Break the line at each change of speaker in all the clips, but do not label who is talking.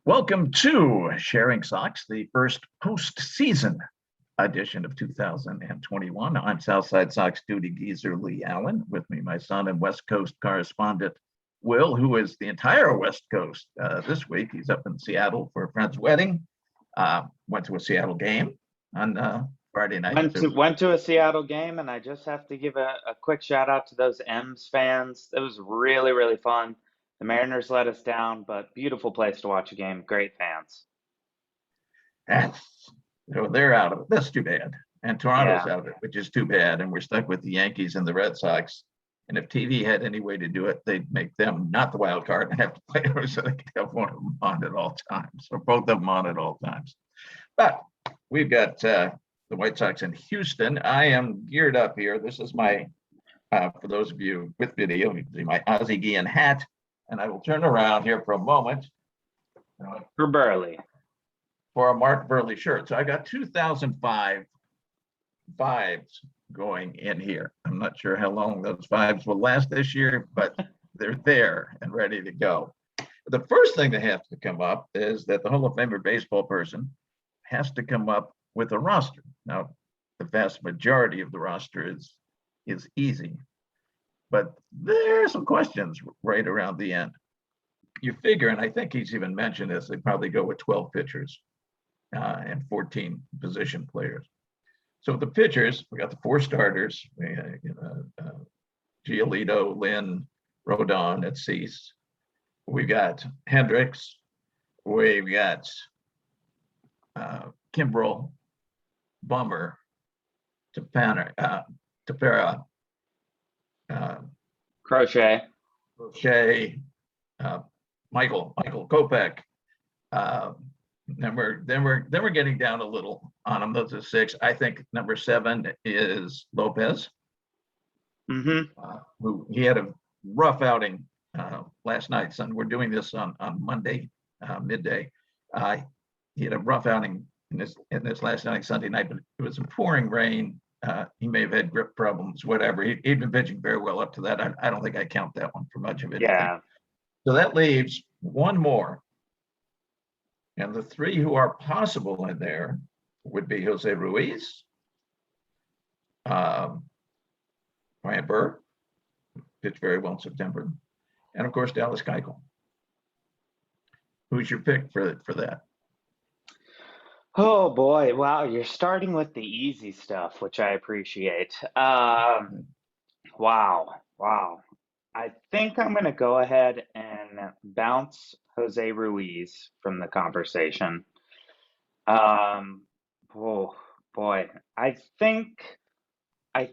Welcome to Sharing Sox, the first postseason edition of 2021. I'm Southside Sox duty geezer Leigh Allan. With me, my son and West Coast correspondent Will, who is the entire West Coast this week. He's up in Seattle for a friend's wedding. Went to a Seattle game on Friday night.
Went to a Seattle game, and I just have to give a quick shout out to those M's fans. It was really, really fun. The Mariners let us down, but beautiful place to watch a game. Great fans.
They're out of it. That's too bad. And Toronto's
Yeah.
out of it, which is too bad. And we're stuck with the Yankees and the Red Sox. And if TV had any way to do it, they'd make them not the wild card and have to play them so they could have one of them on at all times, or both of them on at all times. But we've got the White Sox in Houston. I am geared up here. This is my, for those of you with video, you can see my Ozzie Guillen hat. And I will turn around here for a moment.
For Burley.
For a Mark Burley shirt. So I got 2005 vibes going in here. I'm not sure how long those vibes will last this year, but they're there and ready to go. The first thing that has to come up is that the Hall of Famer baseball person has to come up with a roster. Now, the vast majority of the roster is easy, but there are some questions right around the end. You figure, and I think he's even mentioned this, they probably go with 12 pitchers and 14 position players. So the pitchers, we got the four starters, Giolito, Lynn, Rodon at Cease. We got Hendricks. We've got Kimbrel, Bummer, Tepera,
Crochet,
Michael Kopech. Then we're getting down a little on them. Those are six. I think number 7 is Lopez. Who he had a rough outing last night. Son, we're doing this on Monday midday. He had a rough outing in this last night, Sunday night, but it was some pouring rain. He may have had grip problems, whatever. He'd been pitching very well up to that. I don't think I count that one for much of it.
Yeah.
So that leaves one more. And the 3 who are possible in there would be Jose Ruiz, Ryan Burr, pitched very well in September, and of course Dallas Keuchel. Who's your pick for that?
Oh boy, wow, you're starting with the easy stuff, which I appreciate. Wow. I think I'm going to go ahead and bounce Jose Ruiz from the conversation. Oh boy, I think I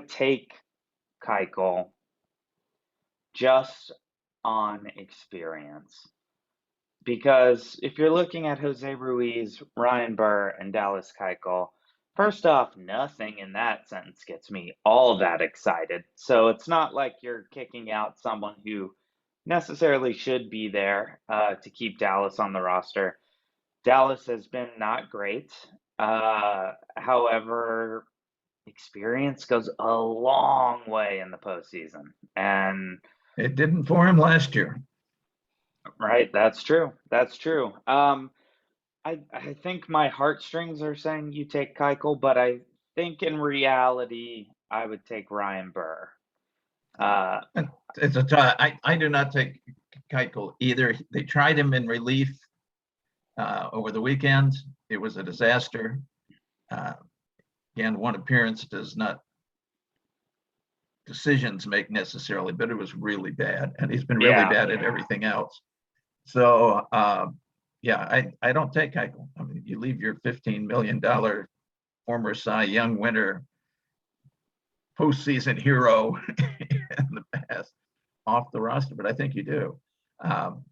take Keuchel just on experience. Because if you're looking at Jose Ruiz, Ryan Burr, and Dallas Keuchel, first off, nothing in that sentence gets me all that excited. So it's not like you're kicking out someone who necessarily should be there to keep Dallas on the roster. Dallas has been not great. However, experience goes a long way in the postseason. And
it didn't for him last year.
Right, that's true. I think my heartstrings are saying you take Keuchel, but I think in reality I would take Ryan Burr.
It's a tie. I do not take Keuchel either. They tried him in relief over the weekend. It was a disaster. Again, one appearance does not decisions make necessarily, but it was really bad, and he's been really bad at everything else. So I don't take Keuchel. I mean, you leave your $15 million former Cy Young winner, postseason hero in the past off the roster, but I think you do. I'm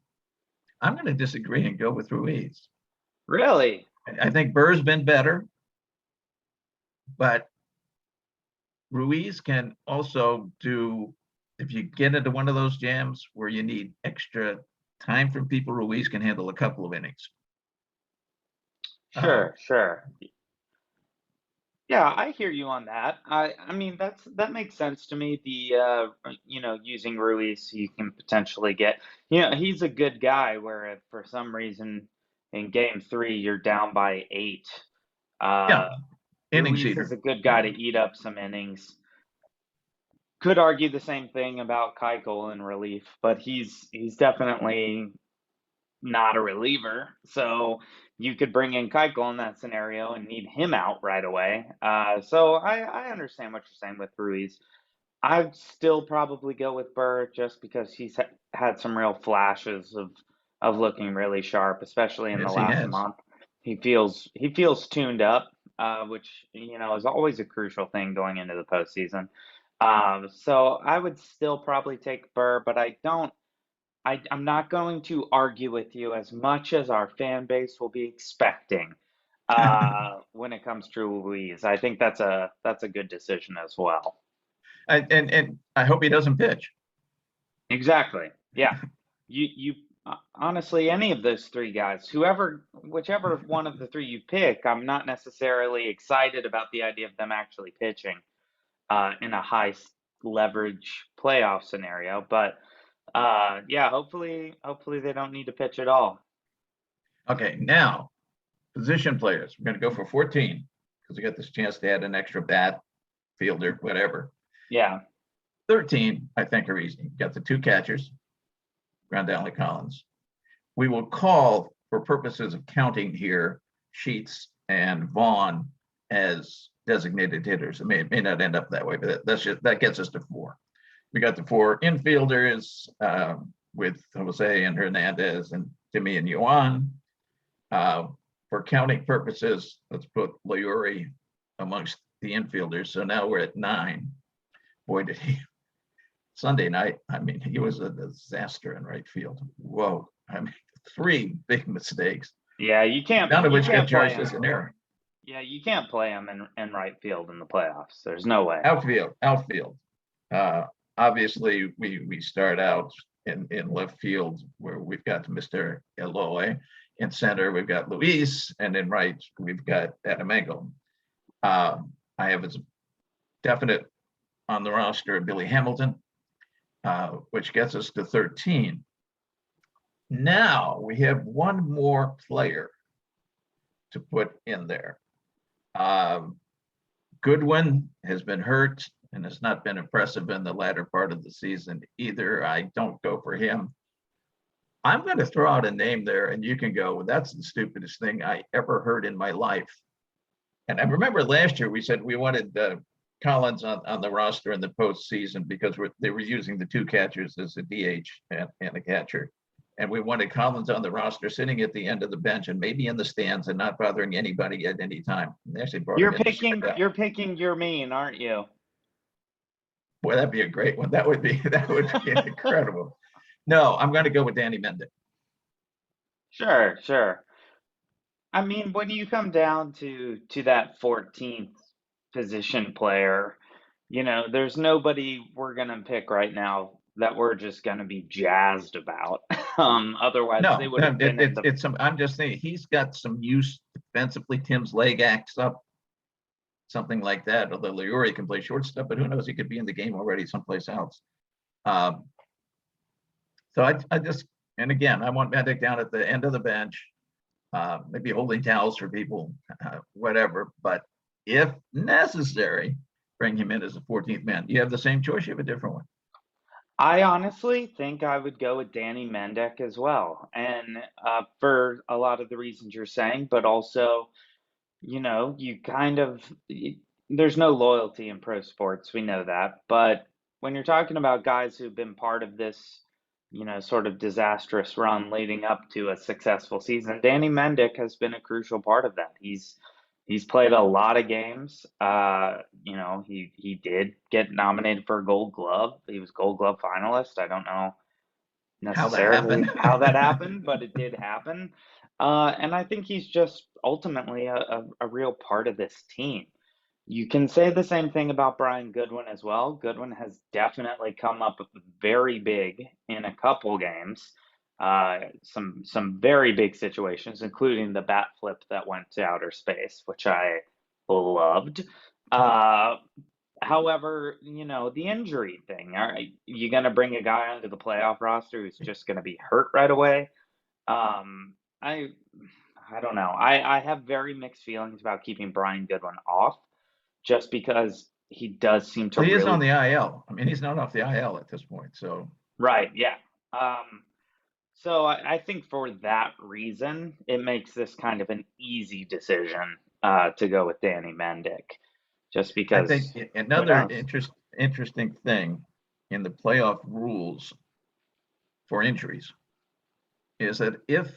going to disagree and go with Ruiz.
Really?
I think Burr's been better, but Ruiz can also do, if you get into one of those jams where you need extra time from people, Ruiz can handle a couple of innings.
Sure. Yeah, I hear you on that. I mean that makes sense to me. The using Ruiz, you can potentially get, he's a good guy where if for some reason in game 3 you're down by 8,
Yeah,
uh
innings
Ruiz is
eater.
a good
Yeah.
guy to eat up some innings. Could argue the same thing about Keuchel in relief, but he's definitely not a reliever. So you could bring in Keuchel in that scenario and need him out right away. So I understand what you're saying with Ruiz. I'd still probably go with Burr just because he's had some real flashes of looking really sharp, especially in the
Yes, he
last
has.
month. He feels tuned up, which is always a crucial thing going into the postseason. So I would still probably take Burr, but I don't. I'm not going to argue with you as much as our fan base will be expecting when it comes to Ruiz. I think that's a good decision as well.
And I hope he doesn't pitch.
Exactly. Yeah. You honestly, any of those three guys, whichever one of the three you pick, I'm not necessarily excited about the idea of them actually pitching in a leverage playoff scenario. But yeah, hopefully they don't need to pitch at all.
Okay, now position players. We're going to go for 14 because we got this chance to add an extra bat, fielder, whatever.
Yeah.
13, I think, are easy. You got the two catchers, Grandal and Collins. We will call, for purposes of counting here, Sheets and Vaughn as designated hitters. It may not end up that way, but that gets us to 4. We got the 4 infielders with Jose and Hernandez and Timmy and Yuan. For counting purposes, let's put Leury amongst the infielders. So now we're at 9. Boy, did he Sunday night. I mean, he was a disaster in right field. Whoa. I mean, 3 big mistakes,
Yeah,
none of
you
which got
can't play
charged
him.
as an error.
Yeah, you can't play him in right field in the playoffs. There's no way.
Outfield. Uh, Obviously, we start out in left field where we've got Mr. Eloy. In center, we've got Luis, and in right, we've got Adamango. I have as a definite on the roster Billy Hamilton, which gets us to 13. Now we have one more player to put in there. Goodwin has been hurt and has not been impressive in the latter part of the season either. I don't go for him. I'm going to throw out a name there, and you can go, well, that's the stupidest thing I ever heard in my life. And I remember last year we said we wanted Collins on the roster in the postseason because they were using the 2 catchers as a DH and a catcher. And we wanted Collins on the roster, sitting at the end of the bench and maybe in the stands and not bothering anybody at any time. And they actually brought him in to start out.
You're picking your mean, aren't you?
Boy, that'd be a great one. That would be incredible. No, I'm going to go with Danny Mendick.
Sure, sure. I mean, when you come down to that 14th position player, there's nobody we're gonna pick right now that we're just gonna be jazzed about. Otherwise they
No,
would have been in the.
it's some. I'm just saying he's got some use defensively. Tim's leg acts up, something like that. Although Leury can play shortstop, but who knows? He could be in the game already someplace else. Um, so I just, and again, I want Mendick down at the end of the bench, maybe holding towels for people, whatever. But if necessary, bring him in as a 14th man. You have the same choice. You have a different one.
I honestly think I would go with Danny Mendick as well, and for a lot of the reasons you're saying, but also, you kind of there's no loyalty in pro sports. We know that, but when you're talking about guys who've been part of this, sort of disastrous run leading up to a successful season, Danny Mendick has been a crucial part of that. He's played a lot of games. He did get nominated for a Gold Glove. He was Gold Glove finalist. I don't know
How that
necessarily
happened.
how that happened, but it did happen. And I think he's just ultimately a real part of this team. You can say the same thing about Brian Goodwin as well. Goodwin has definitely come up very big in a couple games. Some very big situations, including the bat flip that went to outer space, which I loved. However, the injury thing. Are you going to bring a guy onto the playoff roster who's just going to be hurt right away? Um, I I don't know. I have very mixed feelings about keeping Brian Goodwin off, just because he does seem to
Well, he is on
really
the IL. I mean, he's not off the IL at this point. So
right, yeah. So I think for that reason, it makes this kind of an easy decision to go with Danny Mendick, just
I think
because who
another
knows?
interesting thing in the playoff rules for injuries is that if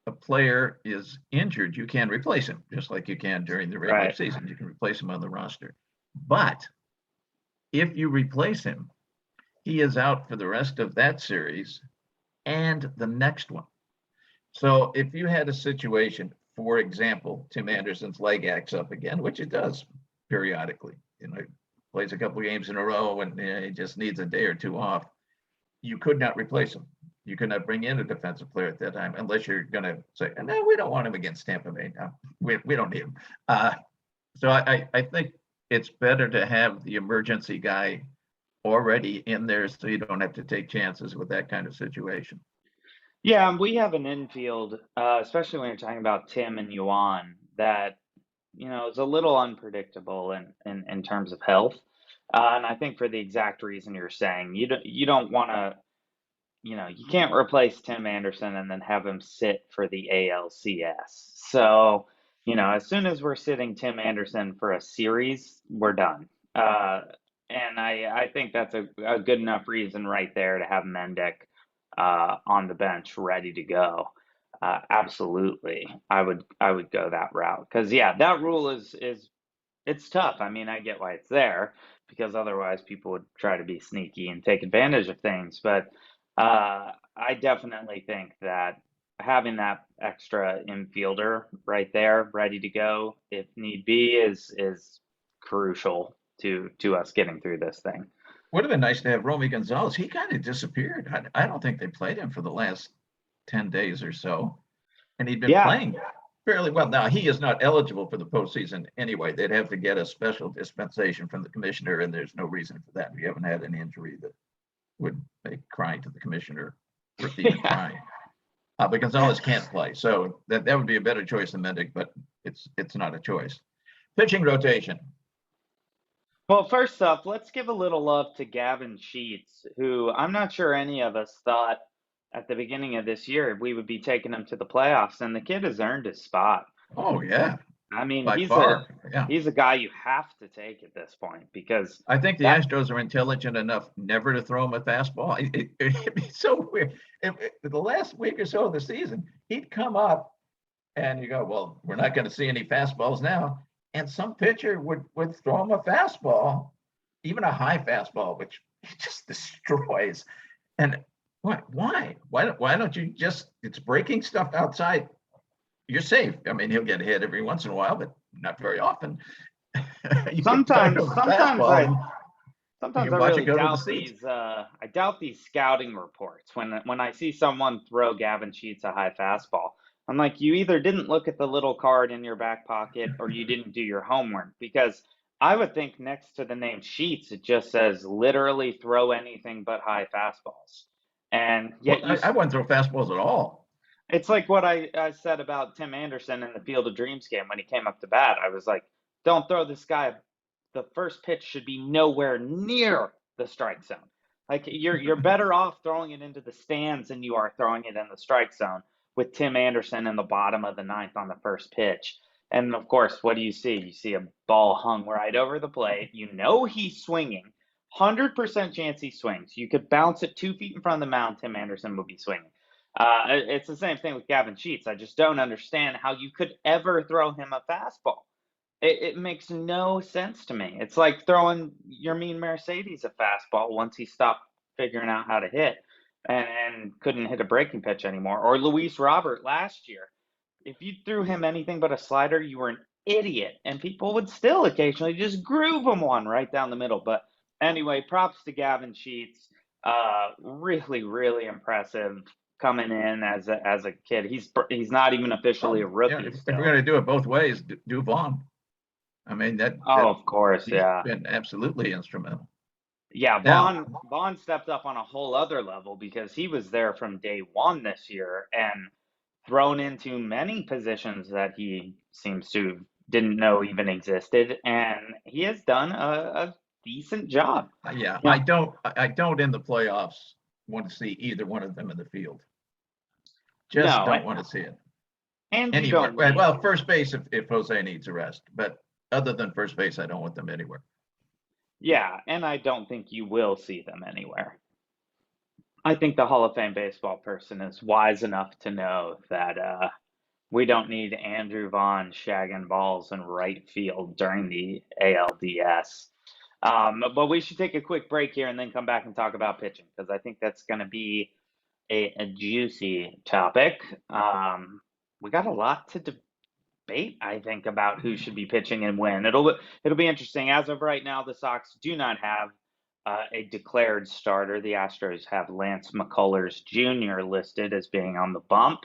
a player is injured, you can replace him, just like you can during the regular
Right.
season. You can replace him on the roster. But if you replace him, he is out for the rest of that series and the next one. So if you had a situation, for example, Tim Anderson's leg acts up again, which it does periodically, he plays a couple of games in a row and he just needs a day or two off. You could not replace him. You could not bring in a defensive player at that time unless you're going to say, no, we don't want him against Tampa Bay. No, we don't need him. So I think it's better to have the emergency guy already in there so you don't have to take chances with that kind of situation.
Yeah, and we have an infield, especially when you're talking about Tim and Yuan, that is a little unpredictable in terms of health. And I think for the exact reason you're saying, you don't want to, you can't replace Tim Anderson and then have him sit for the ALCS. So, as soon as we're sitting Tim Anderson for a series, we're done. And I think that's a good enough reason right there to have Mendick on the bench ready to go. Absolutely, I would go that route because yeah, that rule is it's tough. I mean, I get why it's there because otherwise people would try to be sneaky and take advantage of things. But I definitely think that having that extra infielder right there, ready to go if need be, is crucial to us getting through this thing.
Would have been nice to have Romy Gonzalez. He kind of disappeared. I don't think they played him for the last 10 days or so. And he'd been
Yeah,
playing fairly well. Now, he is not eligible for the postseason anyway. They'd have to get a special dispensation from the commissioner, and there's no reason for that. We haven't had an injury that would make crying to the commissioner worth even
yeah.
trying. But Gonzalez can't play. So that would be a better choice than Mendick, but it's not a choice. Pitching rotation.
Well, first up, let's give a little love to Gavin Sheets, who I'm not sure any of us thought at the beginning of this year we would be taking him to the playoffs, and the kid has earned his spot.
Oh, yeah,
I mean,
by
he's a
far. Yeah.
he's a guy you have to take at this point because
I think the
that
Astros are intelligent enough never to throw him a fastball. It'd be so weird. The last week or so of the season, he'd come up and you go, well, we're not going to see any fastballs now. And some pitcher would throw him a fastball, even a high fastball, which he just destroys. And why don't you just, it's breaking stuff outside. You're safe. I mean, he'll get hit every once in a while, but not very often. You can throw him
sometimes
a
sometimes
fastball
I
and you
sometimes
can
I
watch it
really
go to the
doubt
seats.
these scouting reports when I see someone throw Gavin Sheets a high fastball. I'm like, you either didn't look at the little card in your back pocket or you didn't do your homework because I would think next to the name Sheets it just says literally throw anything but high fastballs. And
Well,
yet
I wouldn't throw fastballs at all.
it's like what I said about Tim Anderson in the Field of Dreams game when he came up to bat. I was like, don't throw this guy. The first pitch should be nowhere near the strike zone. Like you're better off throwing it into the stands than you are throwing it in the strike zone with Tim Anderson in the bottom of the ninth on the first pitch. And of course, what do you see? You see a ball hung right over the plate. You know he's swinging. 100% chance he swings. You could bounce it 2 feet in front of the mound. Tim Anderson would be swinging. It's the same thing with Gavin Sheets. I just don't understand how you could ever throw him a fastball. It makes no sense to me. It's like throwing your mean Mercedes a fastball once he stopped figuring out how to hit and couldn't hit a breaking pitch anymore. Or Luis Robert last year. If you threw him anything but a slider, you were an idiot. And people would still occasionally just groove him one right down the middle. But anyway, props to Gavin Sheets. Really, really impressive coming in as a kid. He's not even officially a
Yeah,
rookie
if we're
still.
going to do it both ways, do Vaughn. I mean,
Oh, of course,
he's
yeah.
been absolutely instrumental.
Yeah,
Now,
Vaughn stepped up on a whole other level because he was there from day one this year and thrown into many positions that he seems to didn't know even existed, and he has done a decent job.
yeah,
You know,
I don't in the playoffs want to see either one of them in the field. Just
no,
don't want to see it
and you
anywhere.
don't
Right,
need
well,
to.
first base if Jose needs a rest, but other than first base, I don't want them anywhere.
Yeah, and I don't think you will see them anywhere. I think the Hall of Fame baseball person is wise enough to know that we don't need Andrew Vaughn shagging balls in right field during the ALDS. But we should take a quick break here and then come back and talk about pitching because I think that's going to be a juicy topic. We got a lot to debate, I think, about who should be pitching and when. It'll be interesting. As of right now, the Sox do not have a declared starter. The Astros have Lance McCullers Jr. listed as being on the bump.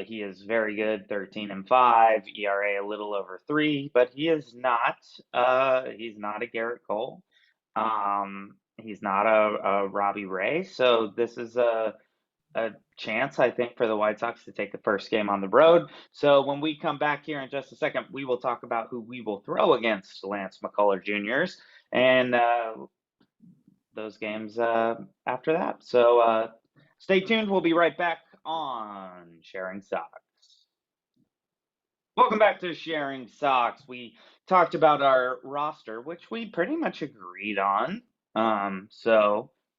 He is very good, 13-5, ERA a little over 3, but he is not. He's not a Garrett Cole. He's not a Robbie Ray. So this is a chance, I think, for the White Sox to take the first game on the road. So when we come back here in just a second, we will talk about who we will throw against Lance McCullers Jr.'s and those games after that. So stay tuned. We'll be right back on Sharing Sox. Welcome back to Sharing Sox. We talked about our roster, which we pretty much agreed on.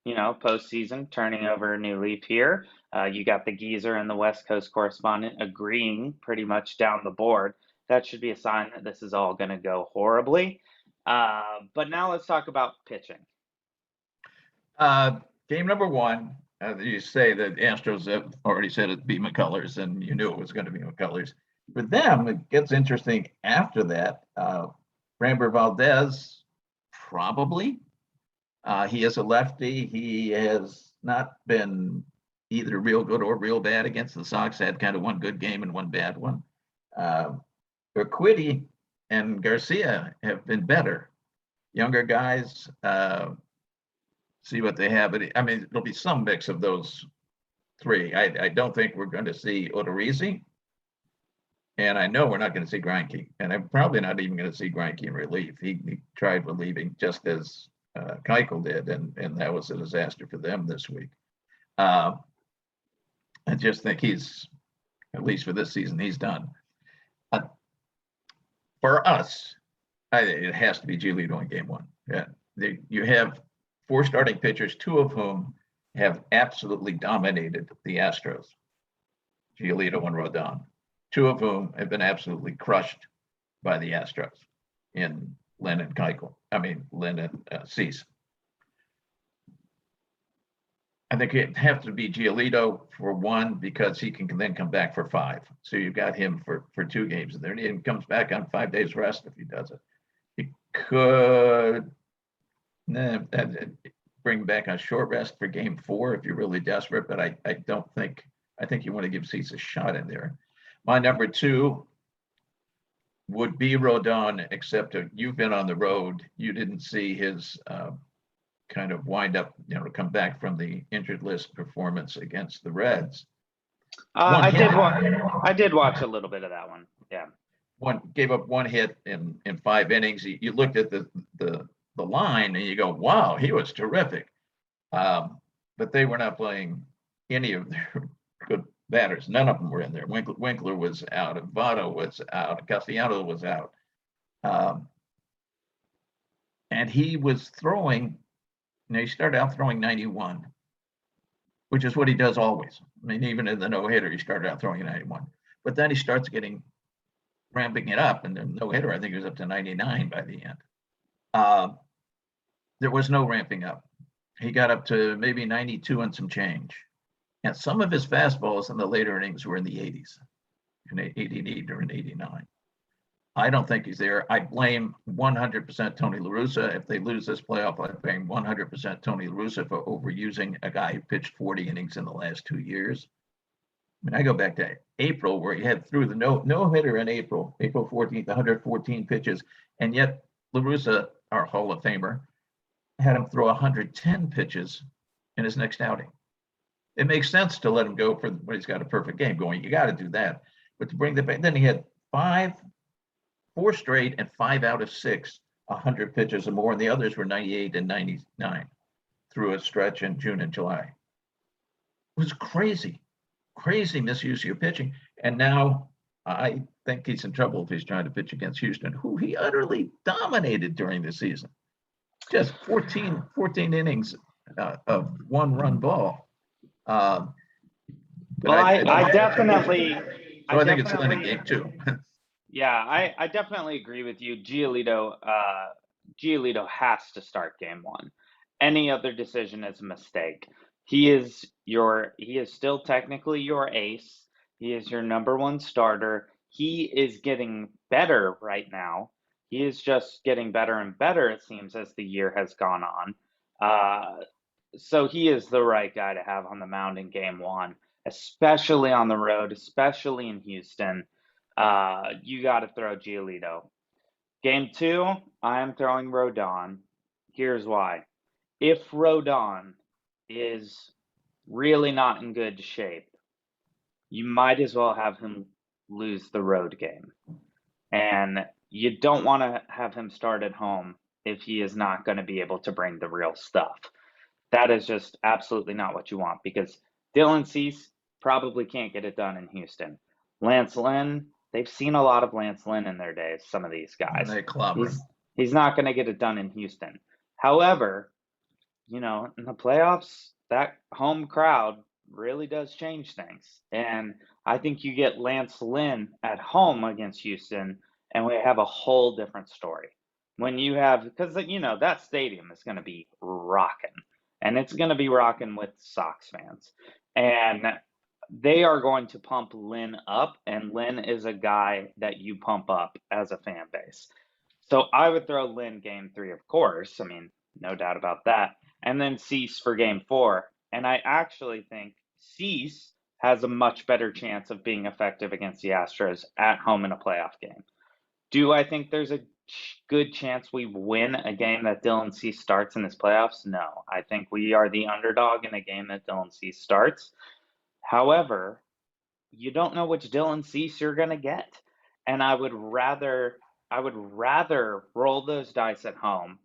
Postseason, turning over a new leaf here. You got the geezer and the West Coast correspondent agreeing pretty much down the board. That should be a sign that this is all going to go horribly. But now let's talk about pitching.
Game number one, you say that Astros have already said it'd be McCullers, and you knew it was going to be McCullers. For them, it gets interesting after that. Framber Valdez, probably. He is a lefty. He has not been either real good or real bad against the Sox. Had kind of one good game and one bad one. Urquidy and Garcia have been better. Younger guys, see what they have. But I mean, it'll be some mix of those three. I don't think we're going to see Odorizzi. And I know we're not going to see Greinke. And I'm probably not even going to see Greinke in relief. He tried relieving just as Keuchel did, and that was a disaster for them this week. I just think he's, at least for this season, he's done. For us, it has to be Giolito in game one. Yeah, you have 4 starting pitchers, 2 of whom have absolutely dominated the Astros, Giolito and Rodon, 2 of whom have been absolutely crushed by the Astros in Lynn and Cease. I think it have to be Giolito for 1 because he can then come back for 5. So you've got him for 2 games, and then he comes back on 5 days rest if he does it. He could bring back a short rest for game 4 if you're really desperate, but I think you want to give Cease a shot in there. My number 2 would be Rodon, except you've been on the road. You didn't see his kind of wind up, come back from the injured list performance against the Reds.
I did watch a little bit of that one. Yeah.
Gave up 1 hit in 5 innings. You looked at the line and you go, wow, he was terrific. But they were not playing any of their good batters. None of them were in there. Winkler was out, Votto was out, Castellanos was out. And he was throwing, he started out throwing 91, which is what he does always. I mean, even in the no-hitter, he started out throwing 91. But then he starts ramping it up, and the no-hitter, I think he was up to 99 by the end. There was no ramping up. He got up to maybe 92 and some change. And some of his fastballs in the later innings were in the 80s, in 88 or in 89. I don't think he's there. I blame 100% Tony La Russa. If they lose this playoff, I blame 100% Tony La Russa for overusing a guy who pitched 40 innings in the last 2 years. mean, I go back to April where he had threw the no hitter in April 14th, 114 pitches, and yet La Russa, our Hall of Famer, had him throw 110 pitches in his next outing. It makes sense to let him go for when he's got a perfect game going. You got to do that, but to bring the back, then he had 4 straight and 5 out of 6, 100 pitches or more, and the others were 98 and 99 through a stretch in June and July. It was crazy misuse of your pitching. And now I think he's in trouble if he's trying to pitch against Houston, who he utterly dominated during the season. Just 14 innings of 1-run ball.
Well, I definitely.
So I think it's Lynn in game 2.
Yeah, I definitely agree with you. Giolito has to start game 1. Any other decision is a mistake. He is still technically your ace. He is your number 1 starter. He is getting better right now. He is just getting better and better, it seems, as the year has gone on. So he is the right guy to have on the mound in game 1, especially on the road, especially in Houston. You got to throw Giolito. Game 2, I am throwing Rodon. Here's why. If Rodon is really not in good shape, you might as well have him lose the road game. And you don't want to have him start at home if he is not going to be able to bring the real stuff. That is just absolutely not what you want, because Dylan Cease probably can't get it done in Houston. Lance Lynn, they've seen a lot of Lance Lynn in their days, some of these guys.
They clobber.
He's not going to get it done in Houston. However, in the playoffs, that home crowd really does change things. And I think you get Lance Lynn at home against Houston, and we have a whole different story. When you have, because, that stadium is going to be rocking. And it's going to be rocking with Sox fans. And they are going to pump Lynn up, and Lynn is a guy that you pump up as a fan base. So I would throw Lynn game 3, of course. I mean, no doubt about that. And then Cease for game 4. And I actually think Cease has a much better chance of being effective against the Astros at home in a playoff game. Do I think there's a good chance we win a game that Dylan Cease starts in this playoffs? No. I think we are the underdog in a game that Dylan Cease starts. However, you don't know which Dylan Cease you're going to get. And I would rather roll those dice at home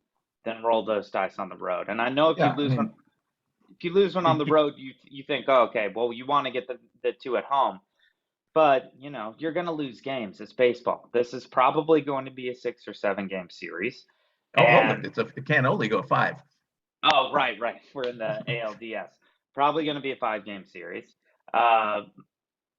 than roll those dice on the road. And I know if you lose one on the road, you think, oh, okay, well, you want to get the 2 at home. But, you're going to lose games. It's baseball. This is probably going to be a 6 or 7 game series.
It can only go 5.
Oh, right. We're in the ALDS. Probably going to be a 5-game series.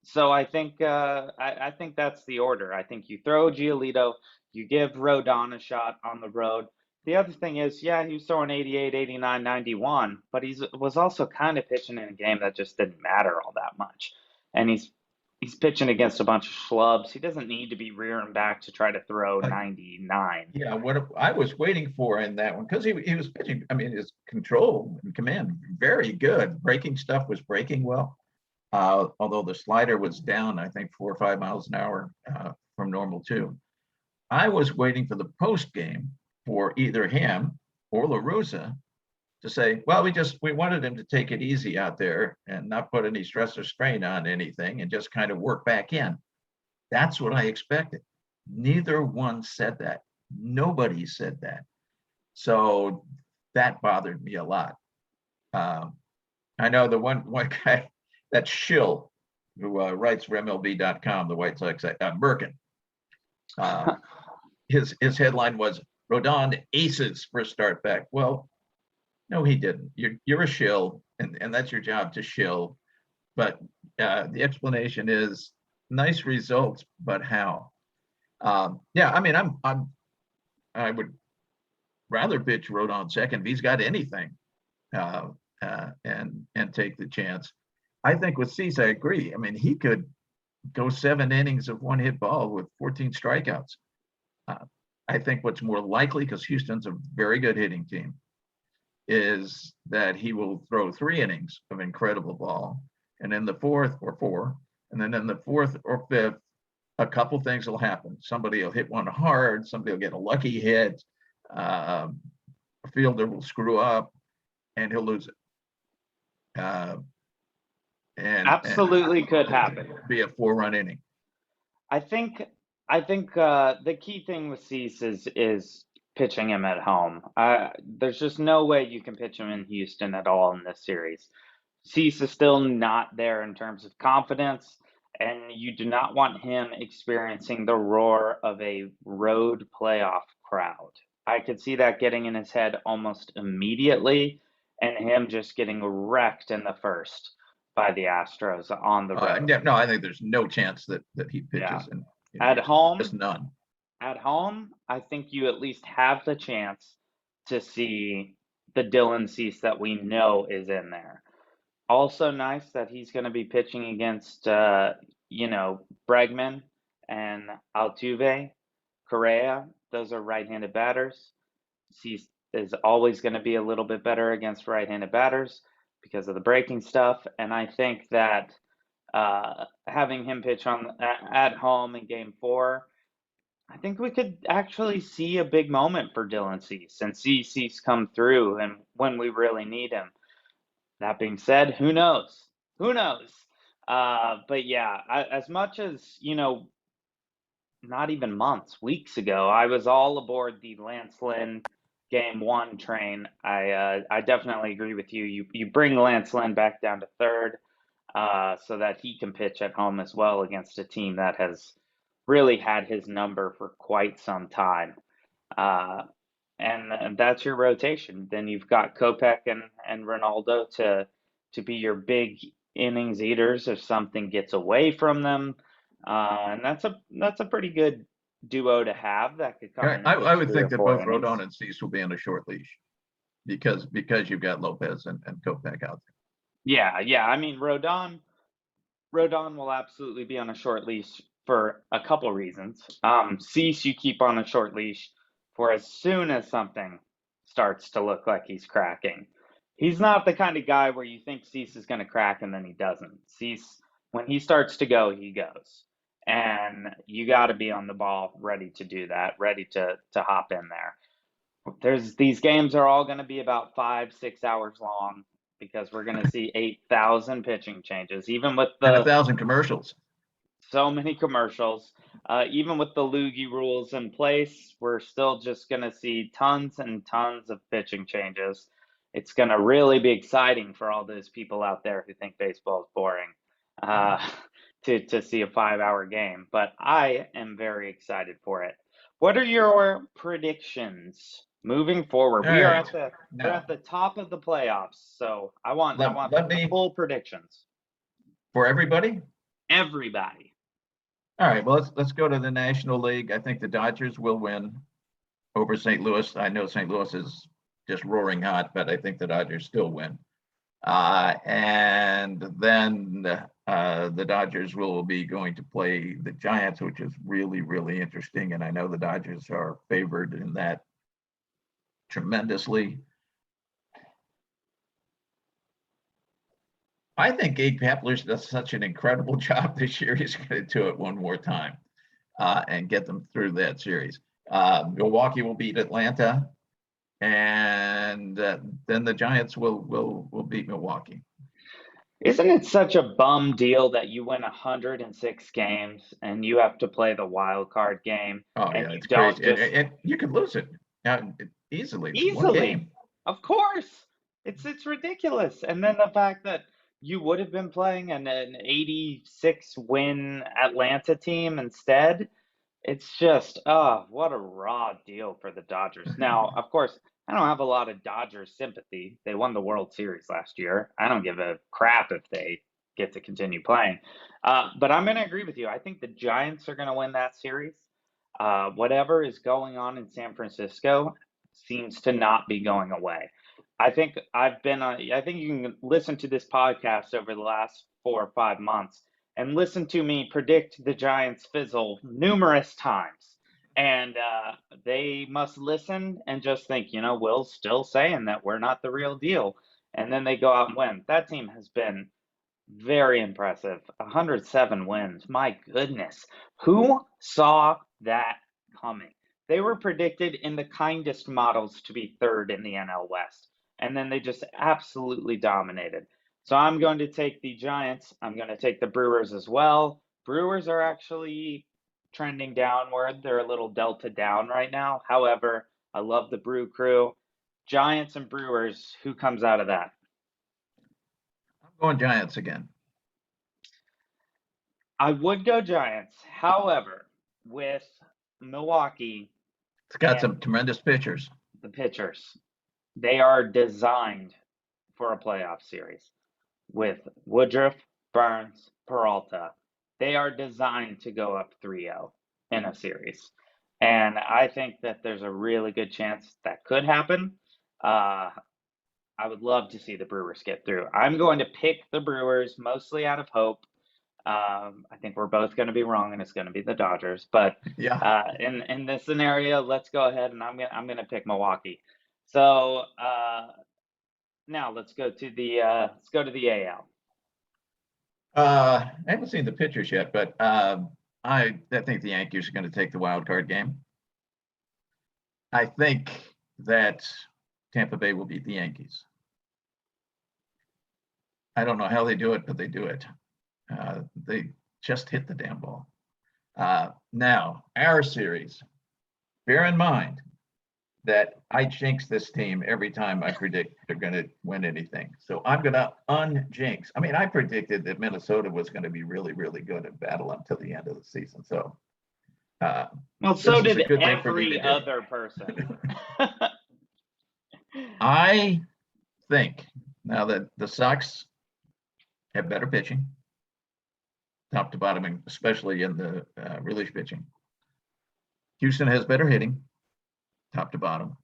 So I think I think that's the order. I think you throw Giolito, you give Rodon a shot on the road. The other thing is, yeah, he was throwing 88, 89, 91, but he was also kind of pitching in a game that just didn't matter all that much. And he's pitching against a bunch of schlubs. He doesn't need to be rearing back to try to throw 99.
Yeah, what I was waiting for in that one, because he was pitching, I mean, his control and command, very good. Breaking stuff was breaking well. Although the slider was down, I think 4 or 5 miles an hour from normal too. I was waiting for the post game for either him or La Russa to say, well, we wanted him to take it easy out there and not put any stress or strain on anything and just kind of work back in. That's what I expected. Neither one said that. Nobody said that. So that bothered me a lot. I know the one guy, that shill who writes for MLB.com, the White Sox, Merkin. His headline was Rodon aces first start back. Well, no, he didn't. You're a shill, and that's your job to shill. But the explanation is nice results, but how? Yeah, I mean, I would rather pitch Rodon second if he's got anything, and take the chance. I think with Cease, I agree. I mean, he could go 7 innings of 1-hit ball with 14 strikeouts. I think what's more likely, because Houston's a very good hitting team, is that he will throw 3 innings of incredible ball, and in the 4th or 4, And then in the fourth or fifth, a couple things will happen. Somebody will hit one hard, somebody will get a lucky hit, a fielder will screw up, and he'll lose it.
Absolutely could happen.
Be a 4-run inning.
I think the key thing with Cease is pitching him at home. There's just no way you can pitch him in Houston at all in this series. Cease is still not there in terms of confidence, and you do not want him experiencing the roar of a road playoff crowd. I could see that getting in his head almost immediately, and him just getting wrecked in the first by the Astros on the road.
No, I think there's no chance that he pitches in
at
Houston.
home.
Just none.
At home, I think you at least have the chance to see the Dylan Cease that we know is in there. Also nice that he's going to be pitching against, Bregman and Altuve, Correa. Those are right-handed batters. Cease is always going to be a little bit better against right-handed batters because of the breaking stuff. And I think that having him pitch at home in Game 4, I think we could actually see a big moment for Dylan Cease and see Cease come through and when we really need him. That being said, who knows? Who knows? But yeah, as much as, not even months, weeks ago, I was all aboard the Lance Lynn Game 1 train. I definitely agree with you. You bring Lance Lynn back down to third so that he can pitch at home as well against a team that has really had his number for quite some time. And that's your rotation. Then you've got Kopech and Ronaldo to be your big innings eaters if something gets away from them. And that's a pretty good duo to have that could come in.
I would think that both Rodon and Cease will be on a short leash because you've got Lopez and Kopech out there.
Yeah. I mean, Rodon will absolutely be on a short leash for a couple reasons. Cease you keep on a short leash for as soon as something starts to look like he's cracking. He's not the kind of guy where you think Cease is going to crack and then he doesn't. Cease, when he starts to go, he goes. And you got to be on the ball ready to do that, ready to hop in there. These games are all going to be about 5-6 hours long because we're going to see 8,000 pitching changes, even with the
1,000 commercials.
So many commercials. Even with the loogie rules in place, we're still just going to see tons and tons of pitching changes. It's going to really be exciting for all those people out there who think baseball is boring to see a 5-hour game. But I am very excited for it. What are your predictions moving forward?
All
we're
right.
at the top of the playoffs, so I want the full predictions
for everybody.
Everybody.
All right, well, let's go to the National League. I think the Dodgers will win over St. Louis. I know St. Louis is just roaring hot, but I think the Dodgers still win. And then the Dodgers will be going to play the Giants, which is really, really interesting. And I know the Dodgers are favored in that tremendously. I think Gabe Kapler does such an incredible job this year. He's going to do it one more time and get them through that series. Milwaukee will beat Atlanta, and then the Giants will beat Milwaukee.
Isn't it such a bum deal that you win 106 games and you have to play the wild card game?
Oh, yeah, it's crazy. And you could lose it easily.
Easily. Of course. It's ridiculous. And then the fact that you would have been playing an 86 win Atlanta team instead. It's just, what a raw deal for the Dodgers. Now, of course, I don't have a lot of Dodgers sympathy. They won the World Series last year. I don't give a crap if they get to continue playing. But I'm going to agree with you. I think the Giants are going to win that series. Whatever is going on in San Francisco seems to not be going away. I think I think you can listen to this podcast over the last 4 or 5 months and listen to me predict the Giants fizzle numerous times. And they must listen and just think, Will's still saying that we're not the real deal. And then they go out and win. That team has been Very impressive. 107 wins. My goodness. Who saw that coming? They were predicted in the kindest models to be third in the NL West, and then they just absolutely dominated. So I'm going to take the Giants. I'm going to take the Brewers as well. Brewers are actually trending downward. They're a little delta down right now. However, I love the Brew Crew. Giants and Brewers, who comes out of that?
I'm going Giants again.
I would go Giants. However, with Milwaukee
It's got
and
some tremendous pitchers.
the pitchers, they are designed for a playoff series. With Woodruff, Burns, Peralta, they are designed to go up 3-0 in a series. And I think that there's a really good chance that could happen. Uh, I would love to see the Brewers get through. I'm going to pick the Brewers mostly out of hope. I think we're both going to be wrong, and it's going to be the Dodgers. But
Yeah.
in this scenario, let's go ahead and I'm gonna pick Milwaukee. So now let's go to the AL.
I haven't seen the pitchers yet, but I think the Yankees are going to take the wild card game. I think that Tampa Bay will beat the Yankees. I don't know how they do it, but they do it. They just hit the damn ball. Now, our series, bear in mind that I jinx this team every time I predict they're going to win anything. So I'm going to unjinx. I mean, I predicted that Minnesota was going to be really, really good at battle until the end of the season. So,
well, so did
every
other person.
I think now that the Sox have better pitching, top to bottom, and especially in the relief pitching. Houston has better hitting, top to bottom.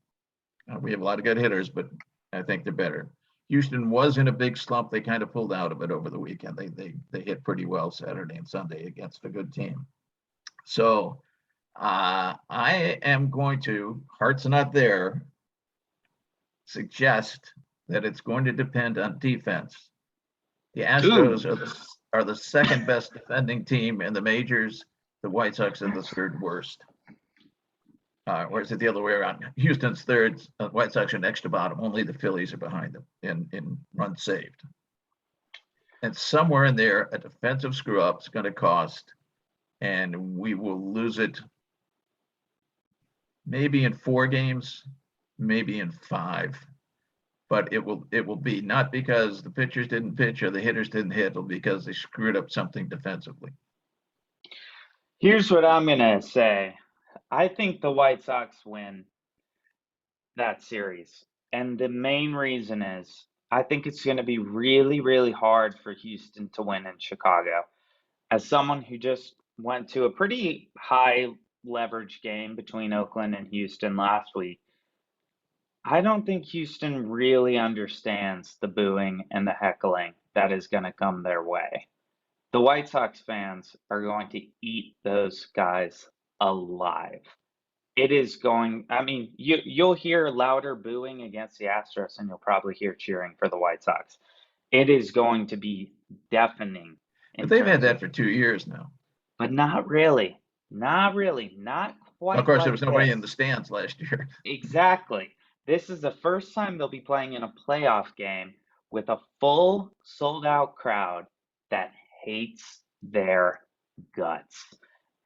We have a lot of good hitters, but I think they're better. Houston was in a big slump. They kind of pulled out of it over the weekend. They hit pretty well Saturday and Sunday against a good team. So I am going to, heart's not there, suggest that it's going to depend on defense. The Astros are the second best defending team in the majors. The White Sox are the third worst. Or is it the other way around? Houston's third, White Sox are next to bottom. Only the Phillies are behind them in runs saved. And somewhere in there, a defensive screw up is going to cost, and we will lose it maybe in 4 games, maybe in 5. But it will be not because the pitchers didn't pitch or the hitters didn't hit, it'll be because they screwed up something defensively.
Here's what I'm going to say. I think the White Sox win that series. And the main reason is I think it's going to be really, really hard for Houston to win in Chicago. As someone who just went to a pretty high leverage game between Oakland and Houston last week, I don't think Houston really understands the booing and the heckling that is going to come their way. The White Sox fans are going to eat those guys alive. It is going, I mean, you'll hear louder booing against the Astros and you'll probably hear cheering for the White Sox. It is going to be deafening.
But they've had that for 2 years now.
But not really. Not really. Not quite.
Of course,
like
there was nobody
this.
in the stands last year.
Exactly. This is the first time they'll be playing in a playoff game with a full sold out crowd that hates their guts.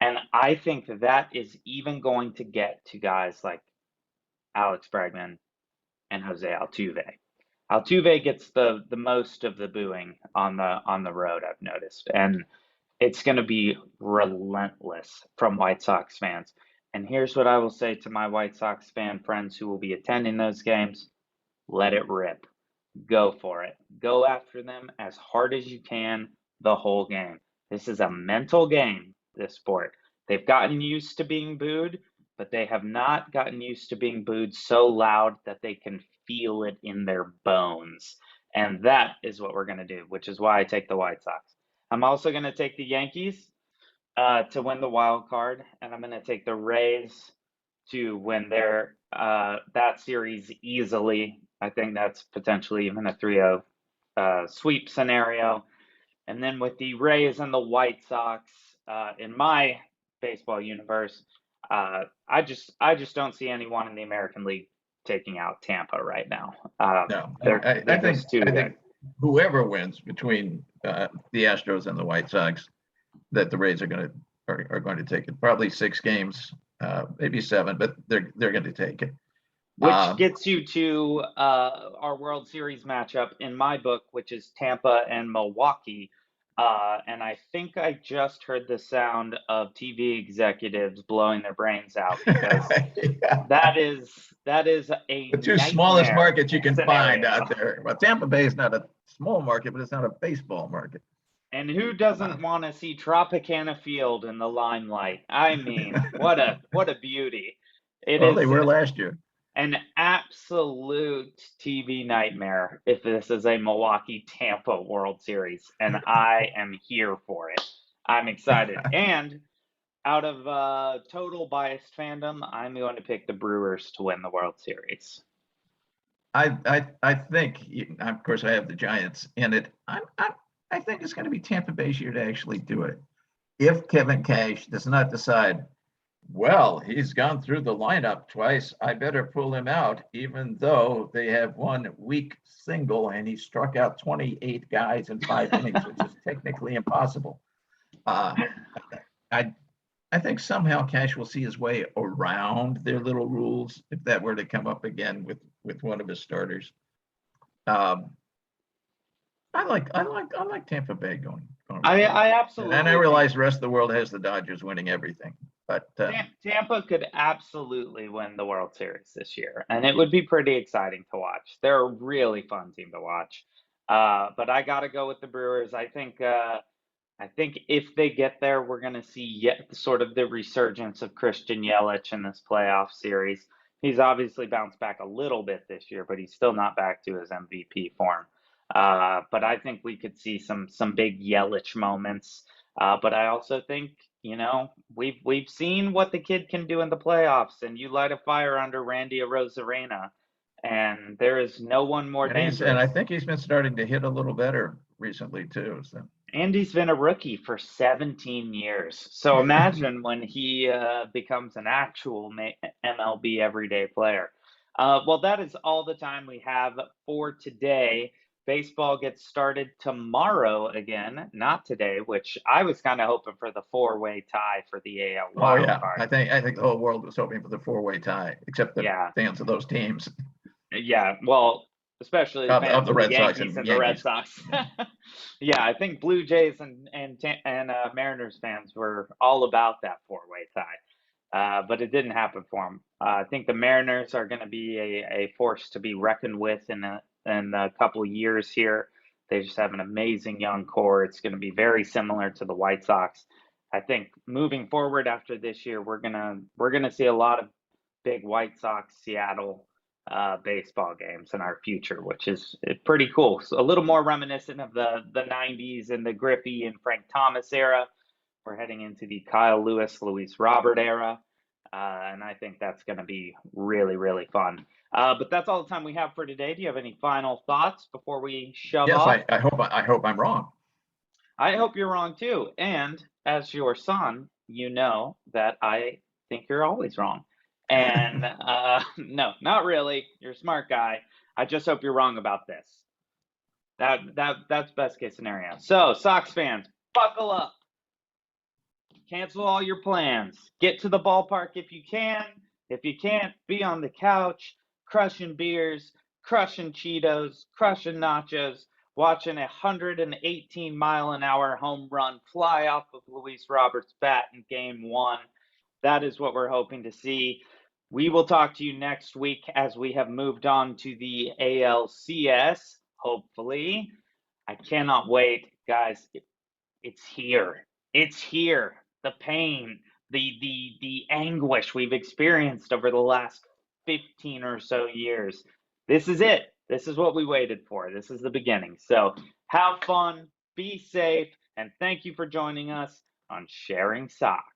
And I think that is even going to get to guys like Alex Bregman and Jose Altuve. Altuve gets the most of the booing on the road, I've noticed. And it's going to be relentless from White Sox fans. And here's what I will say to my White Sox fan friends who will be attending those games. Let it rip. Go for it. Go after them as hard as you can the whole game. This is a mental game, this sport. They've gotten used to being booed, but they have not gotten used to being booed so loud that they can feel it in their bones. And that is what we're going to do, which is why I take the White Sox. I'm also going to take the Yankees to win the wild card, and I'm going to take the Rays to win their that series easily. I think that's potentially even a 3-0 sweep scenario. And then with the Rays and the White Sox, in my baseball universe, I just don't see anyone in the American League taking out Tampa right now.
No,
They're just too
I
good.
think whoever wins between the Astros and the White Sox, that the Rays are going to take it. Probably 6 games, maybe 7, but they're going to take it.
Which gets you to our World Series matchup in my book, which is Tampa and Milwaukee. And I think I just heard the sound of TV executives blowing their brains out, because
Yeah.
that is a
The two smallest
nightmare
markets you can find
scenario.
out there. Well, Tampa Bay is not a small market, but it's not a baseball market.
And who doesn't want to see Tropicana Field in the limelight? I mean, what a beauty. It
Well, they
is
were last year.
an absolute TV nightmare if this is a Milwaukee Tampa World Series, and I am here for it. I'm excited. And out of total biased fandom, I'm going to pick the Brewers to win the World Series.
I think, of course, I have the Giants in it. I think it's going to be Tampa Bay's year to actually do it. If Kevin Cash does not decide, well, he's gone through the lineup twice, I better pull him out, even though they have one weak single and he struck out 28 guys in 5 innings, which is technically impossible. I I think somehow Cash will see his way around their little rules if that were to come up again with one of his starters. Um, I like Tampa Bay going.
I absolutely
And I realize the rest of the world has the Dodgers winning everything, but
Tampa could absolutely win the World Series this year, and it would be pretty exciting to watch. They're a really fun team to watch. But I got to go with the Brewers. I think if they get there, we're going to see yet sort of the resurgence of Christian Yelich in this playoff series. He's obviously bounced back a little bit this year, but he's still not back to his MVP form. But I think we could see some big Yelich moments. But I also think, we've seen what the kid can do in the playoffs, and you light a fire under Randy Arozarena, and there is no one more dangerous.
And I think he's been starting to hit a little better recently too. So.
Andy's been a rookie for 17 years. So imagine when he becomes an actual MLB everyday player. Well, that is all the time we have for today. Baseball gets started tomorrow again, not today, which I was kind of hoping for the 4-way tie for the AL wild card.
I think the whole world was hoping for the 4-way tie, except the fans of those teams.
Yeah, well, especially the fans of the Red Sox and the Red Sox. Yeah, I think Blue Jays and Mariners fans were all about that 4-way tie, but it didn't happen for them. I think the Mariners are going to be a force to be reckoned with in a couple of years here. They just have an amazing young core. It's going to be very similar to the White Sox. I think moving forward after this year, we're gonna see a lot of big White Sox Seattle baseball games in our future, which is pretty cool. So a little more reminiscent of the 90s and the Griffey and Frank Thomas era. We're heading into the Kyle Lewis, Luis Robert era. And I think that's going to be really, really fun. But that's all the time we have for today. Do you have any final thoughts before we shove off?
Yes, I hope I'm wrong.
I hope you're wrong too. And as your son, you know that I think you're always wrong. And no, not really. You're a smart guy. I just hope you're wrong about this. That's best case scenario. So, Sox fans, buckle up. Cancel all your plans. Get to the ballpark if you can. If you can't, be on the couch, crushing beers, crushing Cheetos, crushing nachos, watching a 118-mile-an-hour home run fly off of Luis Roberts' bat in Game 1. That is what we're hoping to see. We will talk to you next week as we have moved on to the ALCS, hopefully. I cannot wait, guys. It's here. It's here. The pain, the anguish we've experienced over the last 15 or so years. This is it. This is what we waited for. This is the beginning. So have fun, be safe, and thank you for joining us on Sharing Sox.